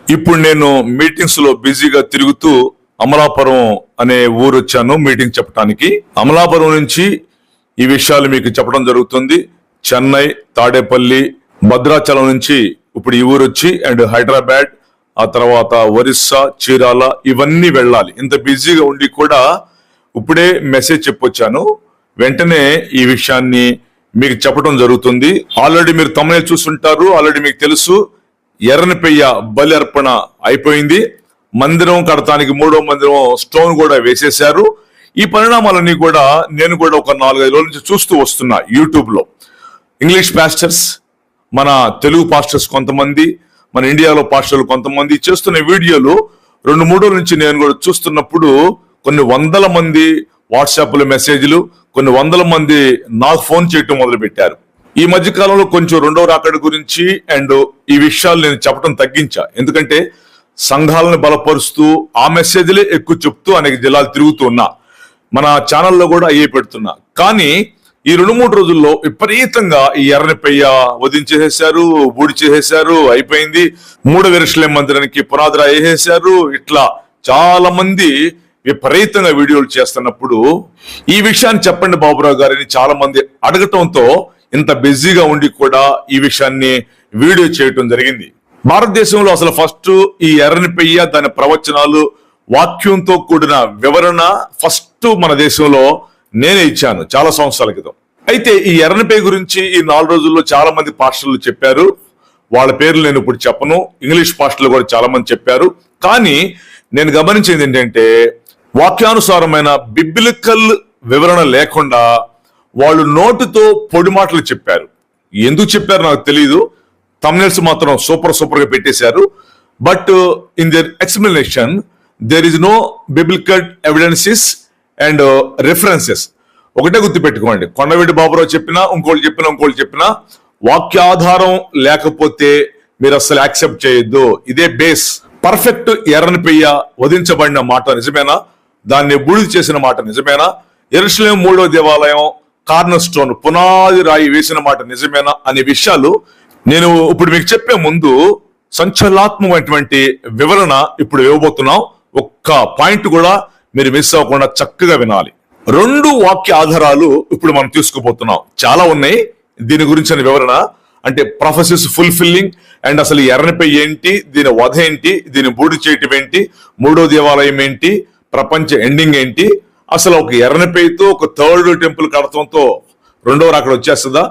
ఇప్పుడు నేను మీటింగ్స్ లో బిజీగా తిరుగుతూ అమలాపురం అనే ఊరు వచ్చాను మీటింగ్ చెప్పడానికి. అమలాపురం నుంచి ఈ విషయాలు మీకు చెప్పడం జరుగుతుంది. చెన్నై, తాడేపల్లి, భద్రాచలం నుంచి ఇప్పుడు ఈ ఊరు వచ్చి అండ్ హైదరాబాద్, ఆ తర్వాత ఒరిస్సా, చీరాల ఇవన్నీ వెళ్ళాలి. ఇంత బిజీగా ఉండి కూడా ఇప్పుడే మెసేజ్ చెప్పొచ్చాను. వెంటనే ఈ విషయాన్ని మీకు చెప్పడం జరుగుతుంది. ఆల్రెడీ మీరు తమిళ చూస్తుంటారు, ఆల్రెడీ మీకు తెలుసు ఎర్రనిపెయ్య బలి అర్పణ అయిపోయింది. మందిరం కడతానికి 3వ మందిరం స్టోన్ కూడా వేసేశారు. ఈ పరిణామాలన్నీ కూడా నేను కూడా ఒక 4-5 రోజుల నుంచి చూస్తూ వస్తున్నా యూట్యూబ్ లో. ఇంగ్లీష్ పాస్టర్స్, మన తెలుగు పాస్టర్స్ కొంతమంది, మన ఇండియాలో పాస్టర్లు కొంతమంది చేస్తున్న వీడియోలు 2-3 రోజుల నుంచి నేను కూడా చూస్తున్నప్పుడు కొన్ని వందల మంది వాట్సాప్ లో మెసేజ్లు, కొన్ని వందల మంది నాకు ఫోన్ చేయటం మొదలు పెట్టారు. ఈ మధ్య కాలంలో కొంచెం రెండవ రాకడ గురించి అండ్ ఈ విషయాలు నేను చెప్పడం తగ్గించా. ఎందుకంటే సంఘాలను బలపరుస్తూ ఆ మెసేజ్లే ఎక్కువ చెప్తూ అనేక జిల్లాలు తిరుగుతూ ఉన్నా. మన ఛానల్లో కూడా అయ్యే పెడుతున్నా. కానీ ఈ 2-3 రోజుల్లో విపరీతంగా ఈ ఎర్రనిపెయ్య వధించేసేశారు, బూడి చేసేశారు, అయిపోయింది. 3వ యెరూషలేము మందిరానికి పునాదిరా వేసేశారు. ఇట్లా చాలా మంది విపరీతంగా వీడియోలు చేస్తున్నప్పుడు ఈ విషయాన్ని చెప్పండి బాబురావు గారిని చాలా మంది అడగటంతో ఇంత బిజీగా ఉండి కూడా ఈ విషయాన్ని వీడియో చేయటం జరిగింది. భారతదేశంలో అసలు ఫస్ట్ ఈ ఎర్రనిపెయ్య, దాని ప్రవచనాలు, వాక్యంతో కూడిన వివరణ ఫస్ట్ మన దేశంలో నేనే ఇచ్చాను చాలా సంవత్సరాల క్రితం. అయితే ఈ ఎర్రనిపెయ్య గురించి ఈ 4 రోజుల్లో చాలా మంది పాస్టర్లు చెప్పారు. వాళ్ళ పేర్లు నేను ఇప్పుడు చెప్పను. ఇంగ్లీష్ పాస్టర్లు కూడా చాలా మంది చెప్పారు. కానీ నేను గమనించింది ఏంటంటే వాక్యానుసారమైన బిబ్లికల్ వివరణ లేకుండా వాళ్ళు నోటుతో పొడి మాటలు చెప్పారు. ఎందుకు చెప్పారు నాకు తెలియదు. థంబ్నెయిల్స్ మాత్రం సూపర్ గా పెట్టేశారు. But in their explanation there is no biblical evidences and references. ఒకటే గుర్తుపెట్టుకోండి, కొండవీటి బాబురావు చెప్పినా, ఇంకోళ్ళు చెప్పినా వాక్యాధారం లేకపోతే మీరు అసలు యాక్సెప్ట్ చేయొద్దు. ఇదే బేస్. పర్ఫెక్ట్ ఎర్రనిపెయ్య వధించబడిన మాట నిజమేనా? దాన్ని బూడిద చేసిన మాట నిజమేనా? యెరూషలేము 3వ దేవాలయం కార్నర్ స్టోన్ పునాది రాయి వేసిన మాట నిజమేనా అనే విషయాలు నేను ఇప్పుడు మీకు చెప్పే ముందు సంచలనాత్మకమైనటువంటి వివరణ ఇప్పుడు ఇవ్వబోతున్నాం. ఒక్క పాయింట్ కూడా మీరు మిస్ అవ్వకుండా చక్కగా వినాలి. 2 వాక్య ఆధారాలు ఇప్పుడు మనం తీసుకుపోతున్నాం. చాలా ఉన్నాయి దీని గురించిన వివరణ. అంటే ప్రొఫెసెస్ ఫుల్ఫిల్లింగ్ అండ్ అసలు ఎర్రనిపెయ్య ఏంటి, దీని వధ ఏంటి, దీని బూడి చేయటం ఏంటి, 3వ దేవాలయం ఏంటి, ప్రపంచ ఎండింగ్ ఏంటి, అసలు ఒక ఎర్రనిపెయ్యతో ఒక 3rd టెంపుల్ కడతంతో 2వ రాకడ వచ్చేస్తుందా,